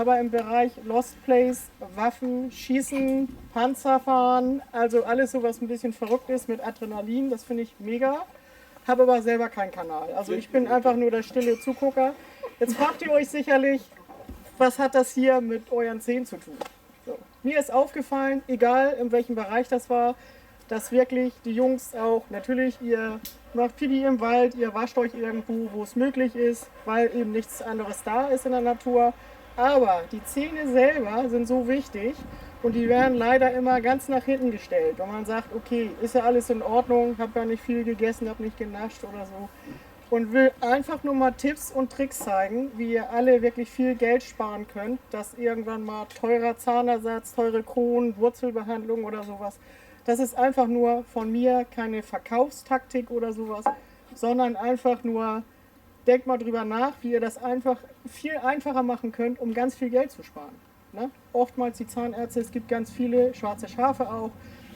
aber im Bereich Lost Place, Waffen, Schießen, Panzerfahren, also alles so, was ein bisschen verrückt ist mit Adrenalin, das finde ich mega. Habe aber selber keinen Kanal. Also ich bin einfach nur der stille Zugucker. Jetzt fragt ihr euch sicherlich, was hat das hier mit euren Zähnen zu tun? So. Mir ist aufgefallen, egal in welchem Bereich das war, dass wirklich die Jungs auch, natürlich, ihr macht Pipi im Wald, ihr wascht euch irgendwo, wo es möglich ist, weil eben nichts anderes da ist in der Natur. Aber die Zähne selber sind so wichtig und die werden leider immer ganz nach hinten gestellt. Wenn man sagt, okay, ist ja alles in Ordnung, hab gar nicht viel gegessen, hab nicht genascht oder so. Und will einfach nur mal Tipps und Tricks zeigen, wie ihr alle wirklich viel Geld sparen könnt, dass irgendwann mal teurer Zahnersatz, teure Kronen, Wurzelbehandlung oder sowas. Das ist einfach nur von mir keine Verkaufstaktik oder sowas, sondern einfach nur, denkt mal drüber nach, wie ihr das einfach viel einfacher machen könnt, um ganz viel Geld zu sparen. Ne? Oftmals die Zahnärzte, es gibt ganz viele, schwarze Schafe auch.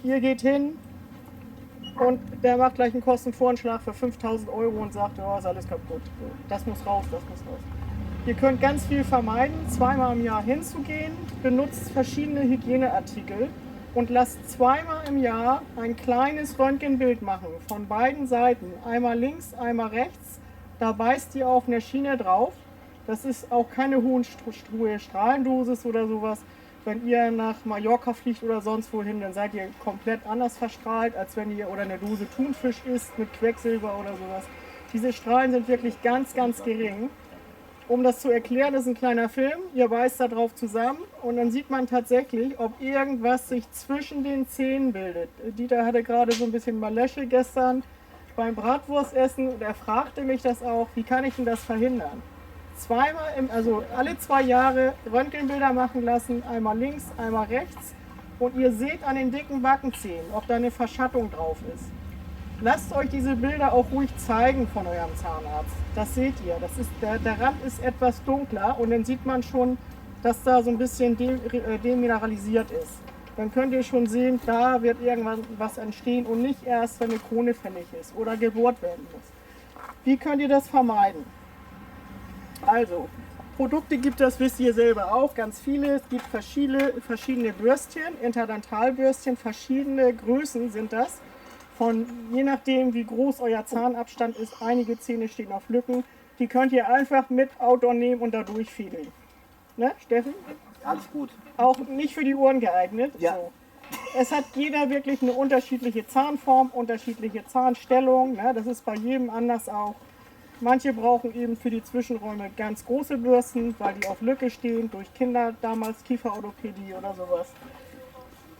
Ihr geht hin und der macht gleich einen Kostenvoranschlag für 5.000 € und sagt, oh, ist alles kaputt. Das muss raus, das muss raus. Ihr könnt ganz viel vermeiden, zweimal im Jahr hinzugehen, benutzt verschiedene Hygieneartikel und lasst zweimal im Jahr ein kleines Röntgenbild machen von beiden Seiten. Einmal links, einmal rechts. Da beißt ihr auf einer Schiene drauf. Das ist auch keine hohe Strahlendosis oder sowas. Wenn ihr nach Mallorca fliegt oder sonst wohin, dann seid ihr komplett anders verstrahlt, als wenn ihr oder eine Dose Thunfisch isst mit Quecksilber oder sowas. Diese Strahlen sind wirklich ganz, ganz gering. Um das zu erklären, das ist ein kleiner Film. Ihr beißt da drauf zusammen und dann sieht man tatsächlich, ob irgendwas sich zwischen den Zähnen bildet. Dieter hatte gerade so ein bisschen Malesche gestern beim Bratwurstessen und er fragte mich das auch, wie kann ich denn das verhindern? Also alle 2 Jahre Röntgenbilder machen lassen, einmal links, einmal rechts und ihr seht an den dicken Backenzähnen, ob da eine Verschattung drauf ist. Lasst euch diese Bilder auch ruhig zeigen von eurem Zahnarzt. Das seht ihr. Das ist, der Rand ist etwas dunkler und dann sieht man schon, dass da so ein bisschen demineralisiert ist. Dann könnt ihr schon sehen, da wird irgendwann was entstehen und nicht erst, wenn eine Krone fällig ist oder gebohrt werden muss. Wie könnt ihr das vermeiden? Also, Produkte gibt es, wisst ihr selber auch, ganz viele. Es gibt verschiedene Bürstchen, Interdentalbürstchen, verschiedene Größen sind das. Je nachdem, wie groß euer Zahnabstand ist, einige Zähne stehen auf Lücken, die könnt ihr einfach mit Outdoor nehmen und da durchfädeln. Ne, Steffen? Alles gut. Auch nicht für die Ohren geeignet. Ja. So. Es hat jeder wirklich eine unterschiedliche Zahnform, unterschiedliche Zahnstellung. Ne? Das ist bei jedem anders auch. Manche brauchen eben für die Zwischenräume ganz große Bürsten, weil die auf Lücke stehen, durch Kinder damals Kieferorthopädie oder sowas.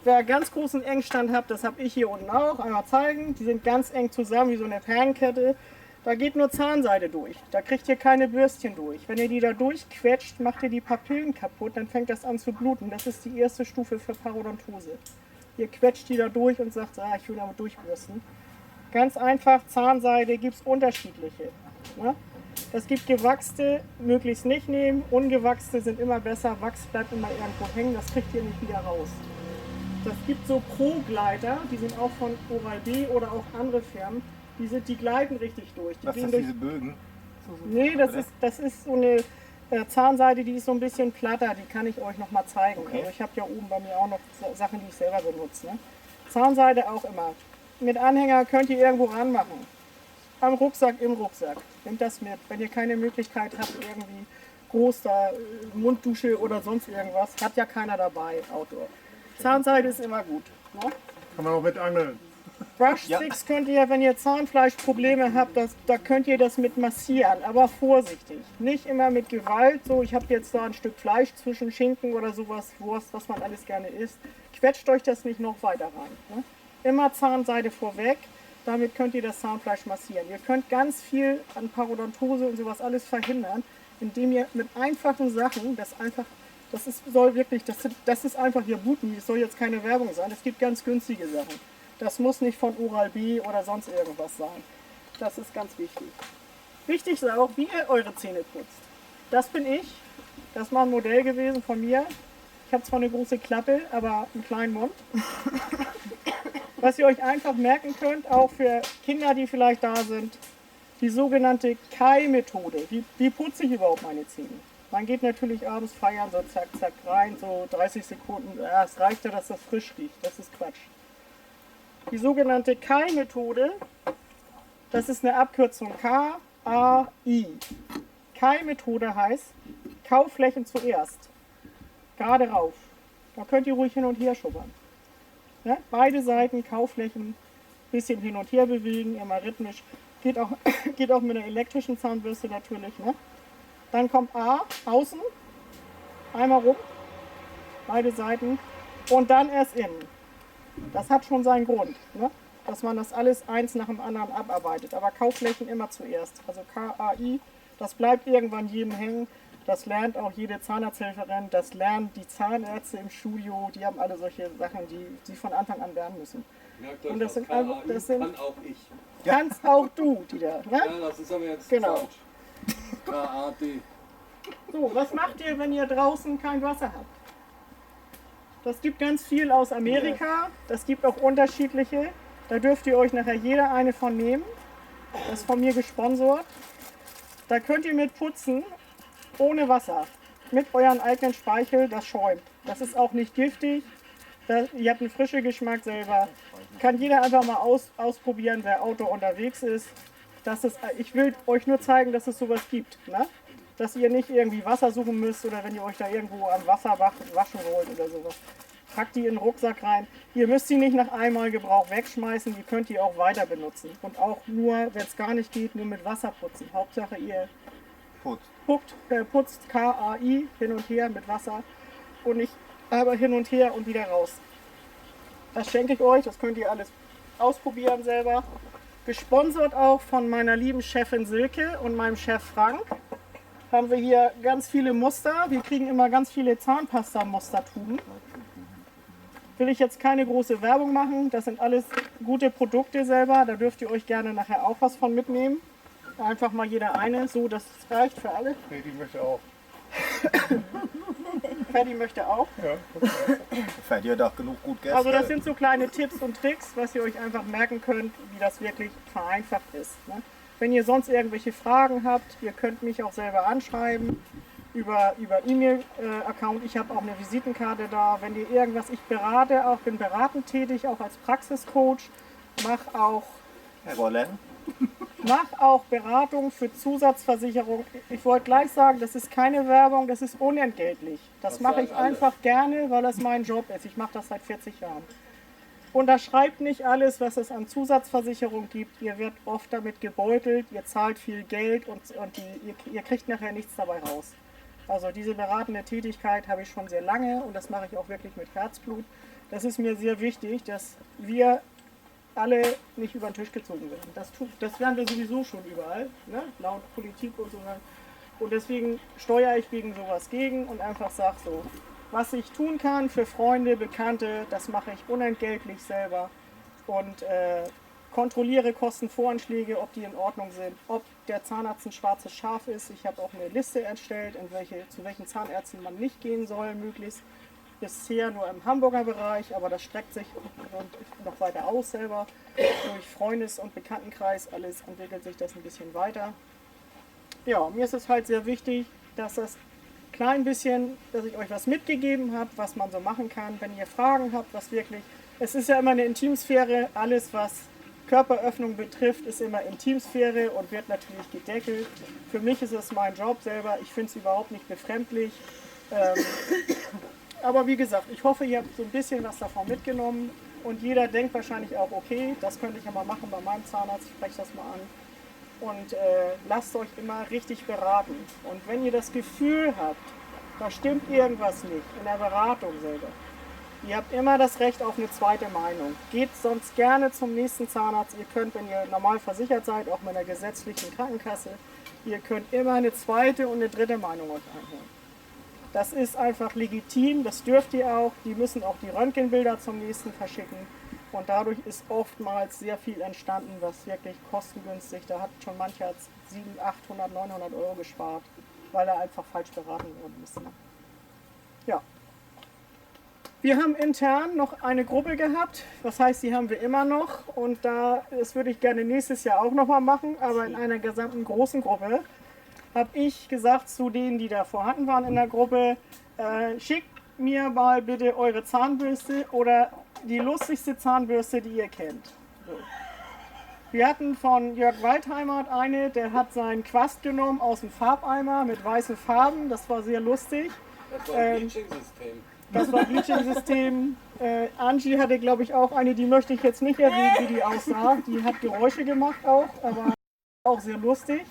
Wer ganz großen Engstand hat, das habe ich hier unten auch, einmal zeigen. Die sind ganz eng zusammen wie so eine Perlenkette. Da geht nur Zahnseide durch. Da kriegt ihr keine Bürstchen durch. Wenn ihr die da durchquetscht, macht ihr die Papillen kaputt, dann fängt das an zu bluten. Das ist die erste Stufe für Parodontose. Ihr quetscht die da durch und sagt, ich will damit durchbürsten. Ganz einfach, Zahnseide gibt es unterschiedliche. Ne? Es gibt gewachste, möglichst nicht nehmen. Ungewachste sind immer besser. Wachs bleibt immer irgendwo hängen, das kriegt ihr nicht wieder raus. Das gibt so Pro-Gleiter, die sind auch von Oral-B oder auch andere Firmen. Die gleiten richtig durch. Was ist das, diese Bögen? Nee, das ist so eine Zahnseide, die ist so ein bisschen platter, die kann ich euch noch mal zeigen. Okay. Also ich habe ja oben bei mir auch noch Sachen, die ich selber benutze. Ne? Zahnseide auch immer. Mit Anhänger könnt ihr irgendwo ranmachen. Am Rucksack, im Rucksack. Nehmt das mit. Wenn ihr keine Möglichkeit habt, irgendwie groß da Munddusche oder sonst irgendwas, hat ja keiner dabei, Outdoor. Zahnseide ist immer gut. Ne? Kann man auch mit angeln. Brushsticks könnt ihr, wenn ihr Zahnfleischprobleme habt, da könnt ihr das mit massieren, aber vorsichtig. Nicht immer mit Gewalt, so ich habe jetzt da ein Stück Fleisch zwischen Schinken oder sowas, Wurst, was man alles gerne isst. Quetscht euch das nicht noch weiter rein. Ne? Immer Zahnseide vorweg, damit könnt ihr das Zahnfleisch massieren. Ihr könnt ganz viel an Parodontose und sowas alles verhindern, indem ihr mit einfachen Sachen, das ist einfach hier Butni, es soll jetzt keine Werbung sein, es gibt ganz günstige Sachen. Das muss nicht von Oral-B oder sonst irgendwas sein. Das ist ganz wichtig. Wichtig ist auch, wie ihr eure Zähne putzt. Das bin ich. Das ist mal ein Modell gewesen von mir. Ich habe zwar eine große Klappe, aber einen kleinen Mund. Was ihr euch einfach merken könnt, auch für Kinder, die vielleicht da sind, die sogenannte Kai-Methode. Wie putze ich überhaupt meine Zähne? Man geht natürlich abends feiern, so zack, zack rein, so 30 Sekunden. Ja, es reicht ja, dass das frisch riecht. Das ist Quatsch. Die sogenannte Kai-Methode, das ist eine Abkürzung K-A-I. Kai-Methode heißt, Kauflächen zuerst. Gerade rauf. Da könnt ihr ruhig hin und her schubbern. Ja? Beide Seiten, Kauflächen, bisschen hin und her bewegen, immer rhythmisch. Geht auch mit einer elektrischen Zahnbürste natürlich. Ne? Dann kommt A, außen, einmal rum, beide Seiten und dann erst innen. Das hat schon seinen Grund, ne? Dass man das alles eins nach dem anderen abarbeitet. Aber Kauflächen immer zuerst. Also K-A-I, das bleibt irgendwann jedem hängen. Das lernt auch jede Zahnarzthelferin, das lernen die Zahnärzte im Studio. Die haben alle solche Sachen, die sie von Anfang an lernen müssen. Merkt euch, Und das sind einfach, das sind, kann auch ich. kannst auch du, Dieter. Ne? Ja, das ist aber jetzt Genau. falsch. K-A-D. So, was macht ihr, wenn ihr draußen kein Wasser habt? Das gibt ganz viel aus Amerika, das gibt auch unterschiedliche. Da dürft ihr euch nachher jeder eine von nehmen. Das ist von mir gesponsert. Da könnt ihr mit putzen, ohne Wasser. Mit euren eigenen Speichel, das schäumt. Das ist auch nicht giftig. Ihr habt einen frischen Geschmack selber. Kann jeder einfach mal ausprobieren, wer Auto unterwegs ist. Ich will euch nur zeigen, dass es sowas gibt. Ne? Dass ihr nicht irgendwie Wasser suchen müsst oder wenn ihr euch da irgendwo am Wasser waschen wollt oder sowas. Packt die in den Rucksack rein. Ihr müsst sie nicht nach einmal Gebrauch wegschmeißen, die könnt ihr auch weiter benutzen. Und auch nur, wenn es gar nicht geht, nur mit Wasser putzen. Hauptsache ihr putzt K-A-I hin und her mit Wasser und nicht aber hin und her und wieder raus. Das schenke ich euch, das könnt ihr alles ausprobieren selber. Gesponsert auch von meiner lieben Chefin Silke und meinem Chef Frank. Haben wir hier ganz viele Muster. Wir kriegen immer ganz viele Zahnpasta-Mustertuben. Will ich jetzt keine große Werbung machen. Das sind alles gute Produkte selber. Da dürft ihr euch gerne nachher auch was von mitnehmen. Einfach mal jeder eine. So, das reicht für alle. Nee, die möchte auch. Ferdi möchte auch. Ja, Ferdi hat auch genug gut Gäste. Also das sind so kleine Tipps und Tricks, was ihr euch einfach merken könnt, wie das wirklich vereinfacht ist. Ne? Wenn ihr sonst irgendwelche Fragen habt, ihr könnt mich auch selber anschreiben über E-Mail-Account. Ich habe auch eine Visitenkarte da. Wenn ihr irgendwas, ich berate auch, bin beratend tätig, auch als Praxiscoach, Herr Rollen? mach auch Beratung für Zusatzversicherung. Ich wollte gleich sagen, das ist keine Werbung, das ist unentgeltlich. Das mache ich einfach gerne, weil das mein Job ist. Ich mache das seit 40 Jahren. Unterschreibt nicht alles, was es an Zusatzversicherung gibt. Ihr werdet oft damit gebeutelt, ihr zahlt viel Geld und ihr kriegt nachher nichts dabei raus. Also diese beratende Tätigkeit habe ich schon sehr lange und das mache ich auch wirklich mit Herzblut. Das ist mir sehr wichtig, dass wir alle nicht über den Tisch gezogen werden. Das werden wir sowieso schon überall, ne? Laut Politik und so. Und deswegen steuere ich gegen sowas gegen und einfach sage so, was ich tun kann für Freunde, Bekannte, das mache ich unentgeltlich selber und kontrolliere Kostenvoranschläge, ob die in Ordnung sind, ob der Zahnarzt ein schwarzes Schaf ist. Ich habe auch eine Liste erstellt, zu welchen Zahnärzten man nicht gehen soll, möglichst. Bisher nur im Hamburger Bereich, aber das streckt sich noch weiter aus selber. Durch Freundes- und Bekanntenkreis, alles entwickelt sich das ein bisschen weiter. Ja, mir ist es halt sehr wichtig, dass das klein bisschen, dass ich euch was mitgegeben habe, was man so machen kann. Wenn ihr Fragen habt, was wirklich, es ist ja immer eine Intimsphäre, alles was Körperöffnung betrifft, ist immer Intimsphäre und wird natürlich gedeckelt. Für mich ist es mein Job selber, ich finde es überhaupt nicht befremdlich. Aber wie gesagt, ich hoffe, ihr habt so ein bisschen was davon mitgenommen und jeder denkt wahrscheinlich auch, okay, das könnte ich ja mal machen bei meinem Zahnarzt, ich spreche das mal an. Und lasst euch immer richtig beraten. Und wenn ihr das Gefühl habt, da stimmt irgendwas nicht, in der Beratung selber, ihr habt immer das Recht auf eine zweite Meinung. Geht sonst gerne zum nächsten Zahnarzt. Ihr könnt, wenn ihr normal versichert seid, auch mit einer gesetzlichen Krankenkasse, ihr könnt immer eine zweite und eine dritte Meinung euch einholen. Das ist einfach legitim, das dürft ihr auch. Die müssen auch die Röntgenbilder zum nächsten verschicken. Und dadurch ist oftmals sehr viel entstanden, was wirklich kostengünstig. Da hat schon mancher 700, 800, 900 Euro gespart, weil er einfach falsch beraten worden ist. Ne? Ja. Wir haben intern noch eine Gruppe gehabt, das heißt, die haben wir immer noch. Und das würde ich gerne nächstes Jahr auch nochmal machen, aber in einer gesamten großen Gruppe. habe ich gesagt zu denen, die da vorhanden waren in der Gruppe, schickt mir mal bitte eure Zahnbürste oder die lustigste Zahnbürste, die ihr kennt. So. Wir hatten von Jörg Waldheimer eine, der hat seinen Quast genommen aus dem Farbeimer mit weißen Farben, das war sehr lustig. Das war ein Bleaching-System. Das war Bleaching-System. Angie hatte, glaube ich, auch eine, die möchte ich jetzt nicht erwähnen, wie die aussah. Die hat Geräusche gemacht auch, aber auch sehr lustig.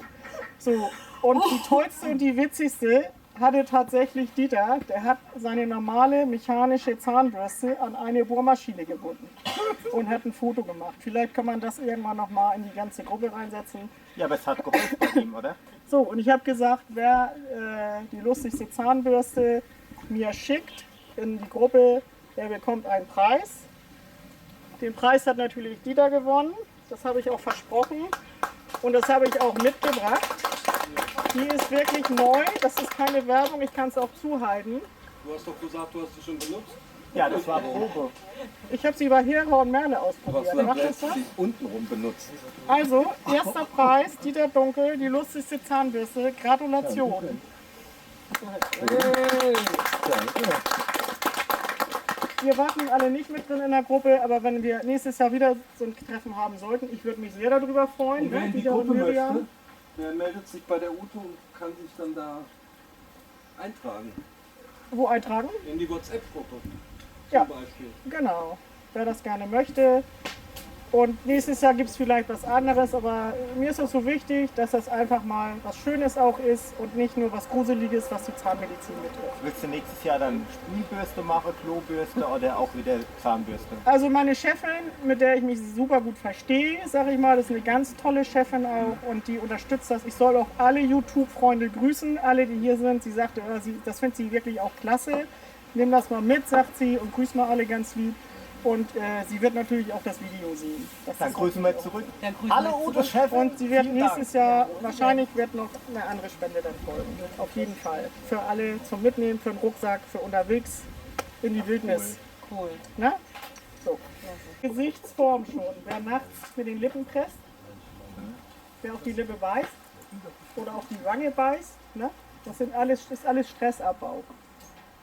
So, und die tollste und die witzigste hatte tatsächlich Dieter. Der hat seine normale mechanische Zahnbürste an eine Bohrmaschine gebunden und hat ein Foto gemacht. Vielleicht kann man das irgendwann nochmal in die ganze Gruppe reinsetzen. Ja, aber es hat geholfen bei ihm, oder? So, und ich habe gesagt, wer die lustigste Zahnbürste mir schickt in die Gruppe, der bekommt einen Preis. Den Preis hat natürlich Dieter gewonnen, das habe ich auch versprochen und das habe ich auch mitgebracht. Die ist wirklich neu, das ist keine Werbung, ich kann es auch zuhalten. Du hast doch gesagt, du hast sie schon benutzt. Ja, das war Probe. Ich habe sie bei Hera und Merle Du hast ausprobiert. Macht das was? sie untenrum benutzt. Also, erster Preis, Dieter Dunkel, die lustigste Zahnbürste. Gratulation. Wir warten alle nicht mit drin in der Gruppe, aber wenn wir nächstes Jahr wieder so ein Treffen haben sollten, ich würde mich sehr darüber freuen. Und wer in die Dieter und Gruppe Miriam. möchte, der meldet sich bei der Ute und kann sich dann da eintragen. Wo eintragen? In die WhatsApp-Gruppe Ja. zum Beispiel. Genau, wer das gerne möchte. Und nächstes Jahr gibt es vielleicht was anderes, aber mir ist es so wichtig, dass das einfach mal was Schönes auch ist und nicht nur was Gruseliges, was die Zahnmedizin betrifft. Willst du nächstes Jahr dann Spülbürste machen, Klobürste oder auch wieder Zahnbürste? Also meine Chefin, mit der ich mich super gut verstehe, sage ich mal, das ist eine ganz tolle Chefin auch und die unterstützt das. Ich soll auch alle YouTube-Freunde grüßen, alle, die hier sind. Sie sagte, das findet sie wirklich auch klasse. Nimm das mal mit, sagt sie, und grüß mal alle ganz lieb. Und sie wird natürlich auch das Video sehen. Dann grüßen wir zurück. grüßen Hallo Ute, Chefin. Und sie wird Vielen nächstes Dank. Jahr, wahrscheinlich wird noch eine andere Spende dann folgen. Auf jeden Fall. Für alle zum Mitnehmen, für den Rucksack, für unterwegs in die Wildnis. Cool. Na? So. Gesichtsform schon. Wer nachts mit den Lippen presst, wer auf die Lippe beißt oder auf die Wange beißt, ne? Das ist alles Stressabbau.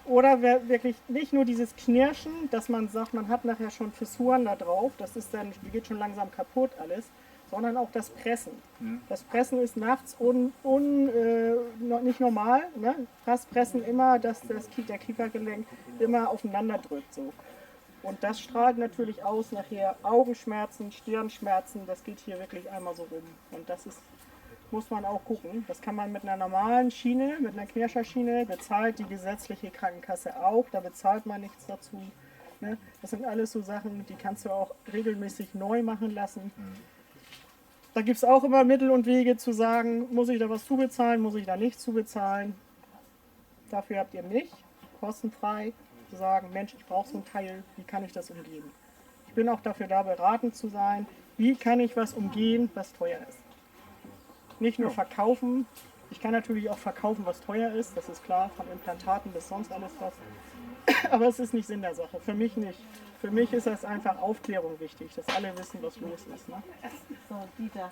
Oder wer wirklich nicht nur dieses Knirschen, dass man sagt, man hat nachher schon Fissuren da drauf, das ist dann, die geht schon langsam kaputt alles, sondern auch das Pressen. Das Pressen ist nachts nicht normal. Ne? Fast pressen immer, dass der Kiefergelenk immer aufeinander drückt. So. Und das strahlt natürlich aus nachher Augenschmerzen, Stirnschmerzen, das geht hier wirklich einmal so rum. Und das muss man auch gucken. Das kann man mit einer normalen Schiene, mit einer Knirscherschiene, bezahlt die gesetzliche Krankenkasse auch, da bezahlt man nichts dazu. Ne? Das sind alles so Sachen, die kannst du auch regelmäßig neu machen lassen. Da gibt es auch immer Mittel und Wege zu sagen, muss ich da was zubezahlen, muss ich da nicht zubezahlen. Dafür habt ihr mich, kostenfrei, zu sagen, Mensch, ich brauche so ein Teil, wie kann ich das umgehen? Ich bin auch dafür da, beratend zu sein, wie kann ich was umgehen, was teuer ist. Nicht nur verkaufen, ich kann natürlich auch verkaufen, was teuer ist, das ist klar, von Implantaten bis sonst alles was. Aber es ist nicht Sinn der Sache, für mich nicht. Für mich ist das einfach Aufklärung wichtig, dass alle wissen, was los ist. Ne? So, Dieter.